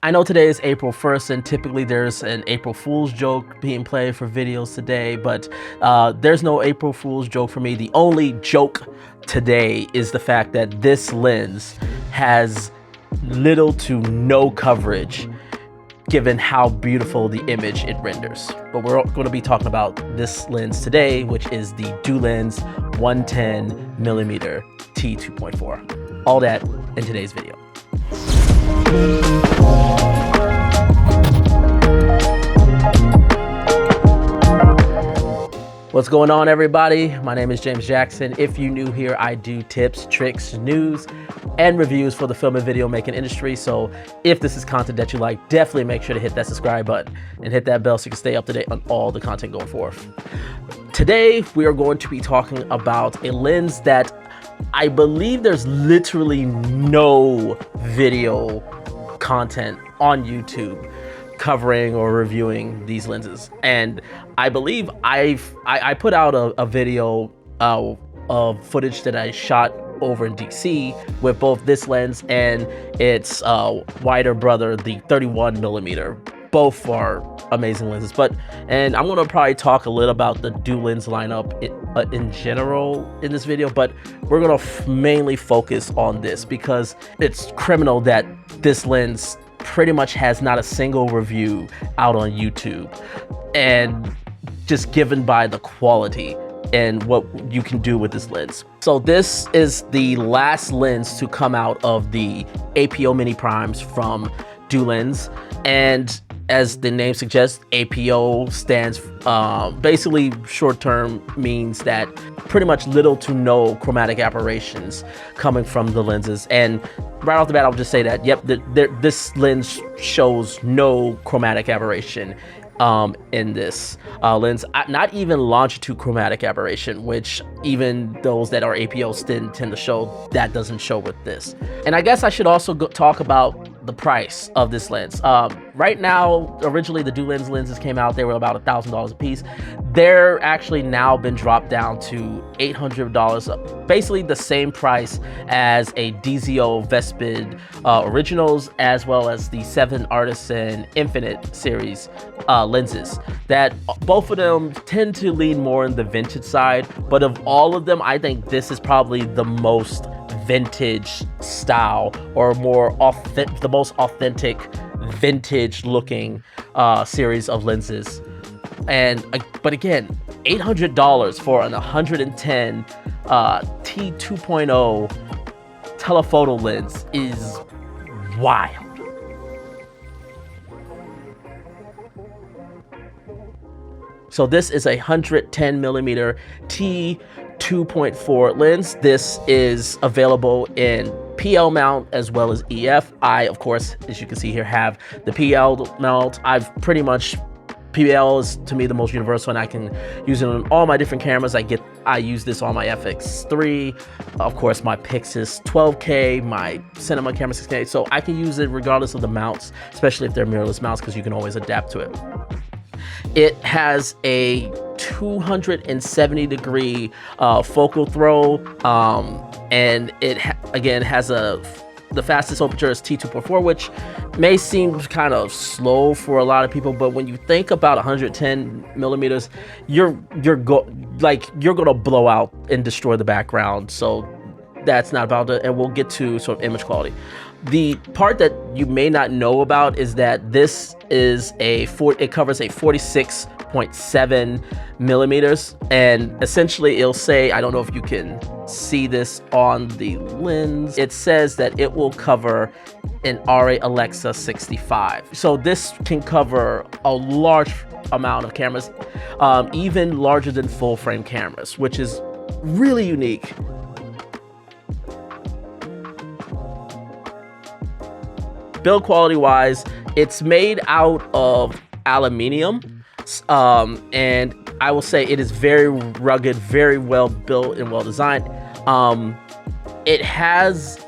I know today is April 1st and typically there's an April Fool's joke being played for videos today, but there's no April Fool's joke for me. The only joke today is the fact that this lens has little to no coverage given how beautiful the image it renders. But we're going to be talking about this lens today, which is the Dulens 110mm T2.4. All that in today's video. What's going on, everybody? My name is James Jackson. If you're new here, I do tips, tricks, news, and reviews for the film and video making industry. So if this is content that you like, definitely make sure to hit that subscribe button and hit that bell so you can stay up to date on all the content going forth. Today, we are going to be talking about a lens that I believe there's literally no video content on YouTube covering or reviewing these lenses. And I believe I put out a video of footage that I shot over in DC with both this lens and its wider brother, the 31mm. Both are amazing lenses, and I'm gonna probably talk a little about the Dulens lineup in general in this video, but we're gonna mainly focus on this because it's criminal that this lens pretty much has not a single review out on YouTube, and just given by the quality and what you can do with this lens. So this is the last lens to come out of the APO mini primes from Dulens, and as the name suggests, APO stands basically short term means that pretty much little to no chromatic aberrations coming from the lenses. And right off the bat, I'll just say that, yep, this lens shows no chromatic aberration in this lens, not even longitude chromatic aberration, which even those that are APOs tend to show, that doesn't show with this. And I guess I should also talk about the price of this lens. Right now, originally the Dulens lenses came out, they were about $1,000 a piece. They're actually now been dropped down to $800, basically the same price as a DZO Vespid originals, as well as the 7 Artisan Infinite series lenses. That both of them tend to lean more in the vintage side, but of all of them, I think this is probably the most vintage style, or the most authentic vintage looking series of lenses. And but again, $800 for an 110 T2.0 telephoto lens is wild. So this is a 110mm T2.4 lens. This is available in PL mount as well as EF. I, of course, as you can see here, have the PL mount. PL is to me the most universal, and I can use it on all my different cameras. I use this on my FX3, of course my Pixis 12K, my cinema camera 6K, so I can use it regardless of the mounts, especially if they're mirrorless mounts, because you can always adapt to it. It has a 270-degree focal throw, and it again has the fastest aperture is T2.4, which may seem kind of slow for a lot of people, but when you think about 110mm, you're gonna blow out and destroy the background. So that's not about it, and we'll get to sort of image quality. The part that you may not know about is that this is it covers a 46.7 millimeters, and essentially it'll say, I don't know if you can see this on the lens, it says that it will cover an ARRI Alexa 65. So this can cover a large amount of cameras, even larger than full frame cameras, which is really unique. Build quality wise, it's made out of aluminium, and I will say it is very rugged, very well built and well designed. It has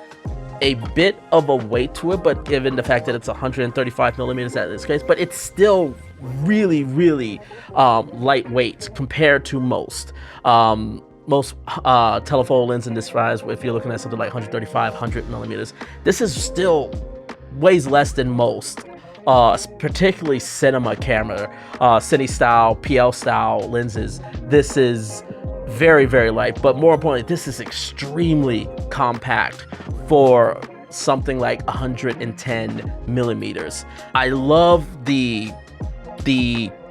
a bit of a weight to it, but given the fact that it's 135mm at this case, but it's still really lightweight compared to most telephoto lens in this size. If you're looking at something like 135, 100mm, this is still weighs less than most, particularly cinema camera, cine style, PL style lenses. This is very, very light, but more importantly, this is extremely compact for something like 110 millimeters. I love the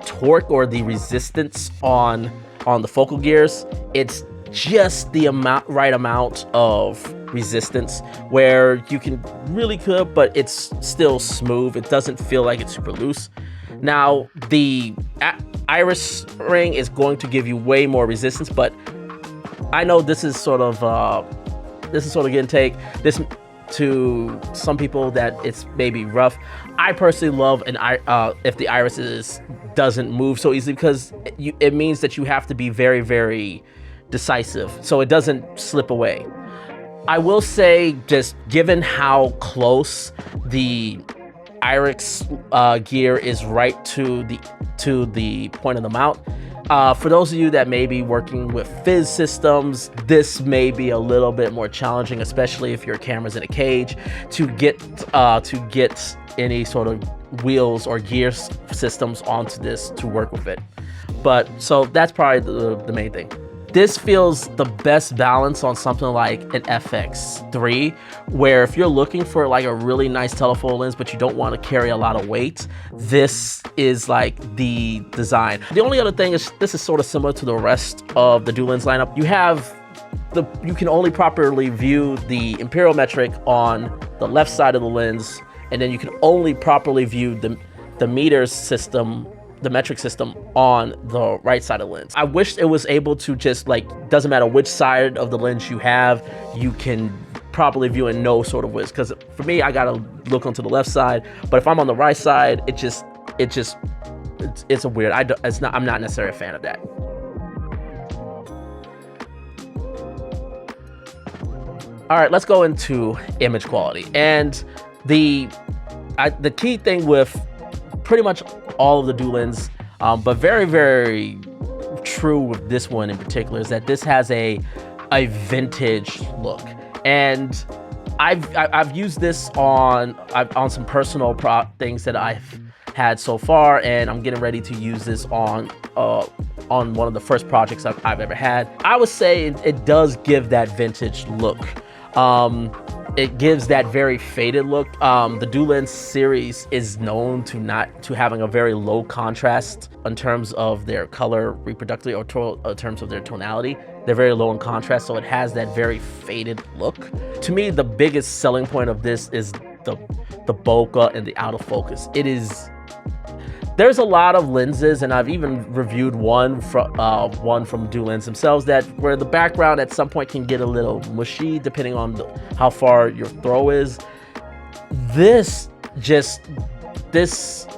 torque or the resistance on the focal gears. It's just the right amount of resistance where you can really clip, but it's still smooth. It doesn't feel like it's super loose. Now, the iris ring is going to give you way more resistance, but I know this is sort of give and take. This, to some people, that it's maybe rough. I personally love if the iris doesn't move so easily, because it means that you have to be very, very decisive so it doesn't slip away. I will say, just given how close the iris gear is right to the point of the mount, for those of you that may be working with fizz systems, this may be a little bit more challenging, especially if your camera's in a cage, to get any sort of wheels or gear systems onto this to work with it. But so that's probably the main thing. This feels the best balance on something like an FX3, where if you're looking for like a really nice telephoto lens, but you don't want to carry a lot of weight, this is like the design. The only other thing is, this is sort of similar to the rest of the Dulens lineup. You can only properly view the imperial metric on the left side of the lens, and then you can only properly view the meters system, the metric system, on the right side of the lens. I wish it was able to just, like, doesn't matter which side of the lens you have, you can properly view in no sort of whiz. Because for me, I gotta look onto the left side, but if I'm on the right side, it's a weird. I'm not necessarily a fan of that. All right, let's go into image quality. And the key thing with pretty much all of the Dulens, but very, very true with this one in particular, is that this has a vintage look. And I've used this on some personal things that I've had so far, and I'm getting ready to use this on one of the first projects I've ever had. I would say it does give that vintage look. It gives that very faded look. The Dulens series is known to having a very low contrast in terms of their color reproductively, or in terms of their tonality. They're very low in contrast, so it has that very faded look. To me, the biggest selling point of this is the bokeh and the out of focus. There's a lot of lenses, and I've even reviewed one from Dulens themselves, where the background at some point can get a little mushy depending on how far your throw is. This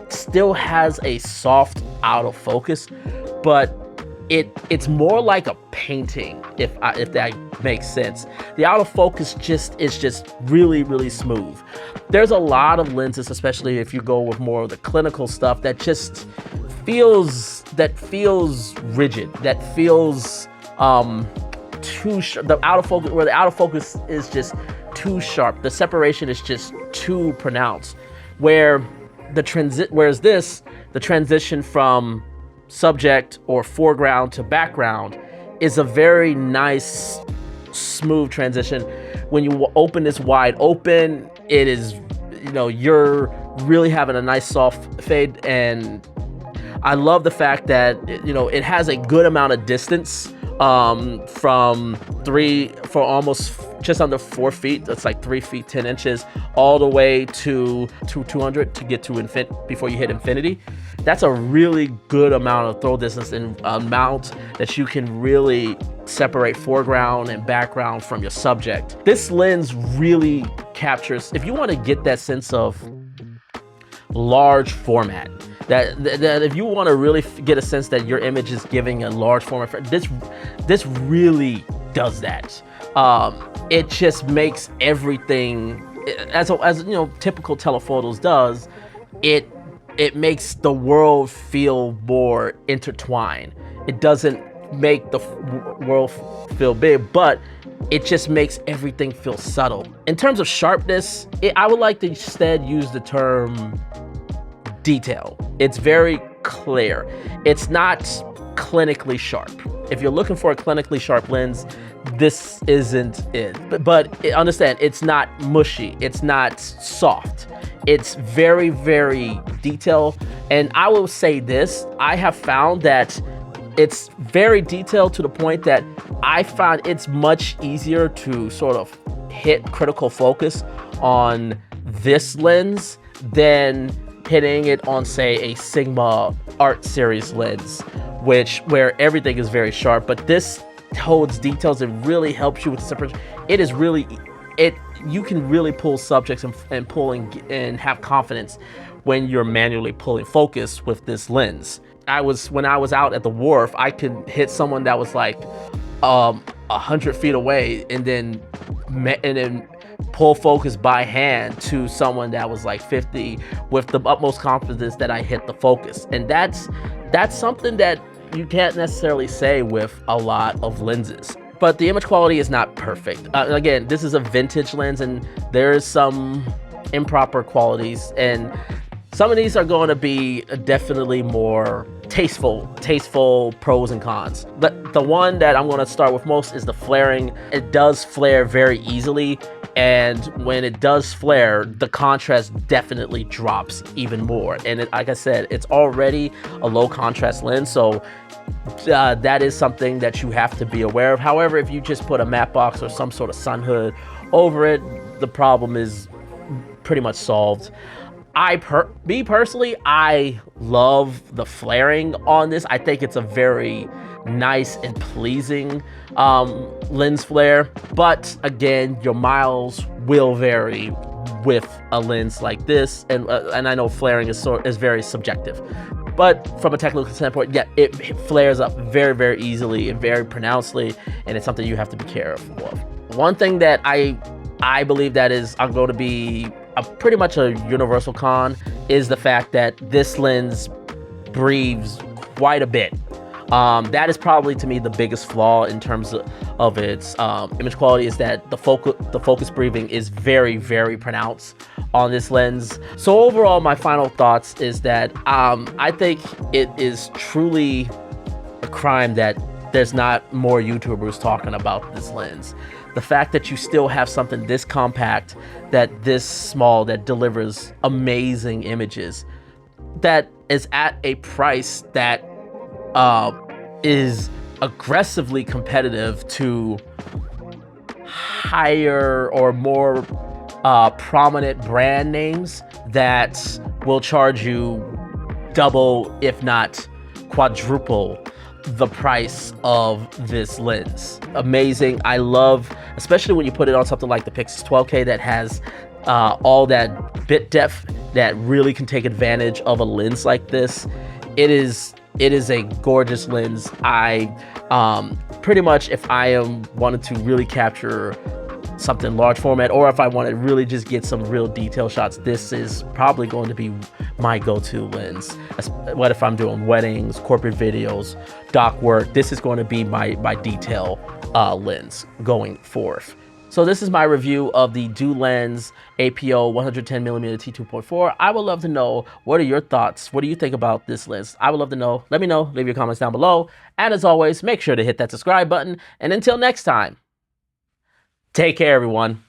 still has a soft out of focus, but it's more like a painting, if that makes sense. The out of focus is just really, really smooth. There's a lot of lenses, especially if you go with more of the clinical stuff, that just feels rigid, that feels too sharp. The out of focus is just too sharp. The separation is just too pronounced. Whereas the transition from subject or foreground to background is a very nice, smooth transition. When you open this wide open, it is, you're really having a nice soft fade. And I love the fact that, it has a good amount of distance from almost just under 4 feet. That's like 3 feet 10 inches, all the way to 200 to get to infinity before you hit infinity. That's a really good amount of throw distance, and amount that you can really separate foreground and background from your subject. This lens really captures, if you want to get that sense of large format, that if you want to really get a sense that your image is giving a large format, this really does that. It just makes everything, as typical telephotos does. It makes the world feel more intertwined. It doesn't make the world feel big, but it just makes everything feel subtle. In terms of sharpness, I would like to instead use the term detail. It's very clear. It's not clinically sharp. If you're looking for a clinically sharp lens, this isn't it. But understand, it's not mushy. It's not soft. It's very, very detailed. And I will say this, I have found that it's very detailed to the point that I find it's much easier to sort of hit critical focus on this lens than hitting it on, say, a Sigma Art Series lens, where everything is very sharp. But this holds details and really helps you with the separation. It is really, you can really pull subjects and pulling and have confidence when you're manually pulling focus with this lens. When I was out at the wharf, I could hit someone that was like 100 feet away and then pull focus by hand to someone that was like 50 with the utmost confidence that I hit the focus. And that's something that you can't necessarily say with a lot of lenses. But the image quality is not perfect. Again, this is a vintage lens and there's some improper qualities, and some of these are going to be definitely more tasteful pros and cons. But the one that I'm going to start with most is the flaring. It does flare very easily, and when it does flare, the contrast definitely drops even more. And like I said, it's already a low contrast lens, so that is something that you have to be aware of. However, if you just put a matte box or some sort of sun hood over it, the problem is pretty much solved. Me personally, I love the flaring on this. I think it's a very nice and pleasing lens flare. But again, your miles will vary with a lens like this, and I know flaring is very subjective. But from a technical standpoint, yeah, it flares up very, very easily and very pronouncedly, and it's something you have to be careful of. One thing that I believe that is going to be pretty much a universal con is the fact that this lens breathes quite a bit. That is probably, to me, the biggest flaw in terms of its image quality, is that the focus breathing is very, very pronounced on this lens. So overall, my final thoughts is that I think it is truly a crime that there's not more YouTubers talking about this lens. The fact that you still have something this compact, that this small, that delivers amazing images, that is at a price that is aggressively competitive to higher or more prominent brand names that will charge you double, if not quadruple, the price of this lens. Amazing. I love, especially when you put it on something like the Pixis 12K that has all that bit depth that really can take advantage of a lens like this. It is a gorgeous lens. I pretty much, if I wanted to really capture something large format, or if I want to really just get some real detail shots, this is probably going to be my go-to lens. What if I'm doing weddings, corporate videos, doc work? This is going to be my detail lens going forth. So this is my review of the Dulens APO 110mm T2.4. I would love to know, what are your thoughts? What do you think about this lens? I would love to know. Let me know. Leave your comments down below. And as always, make sure to hit that subscribe button. And until next time, take care, everyone.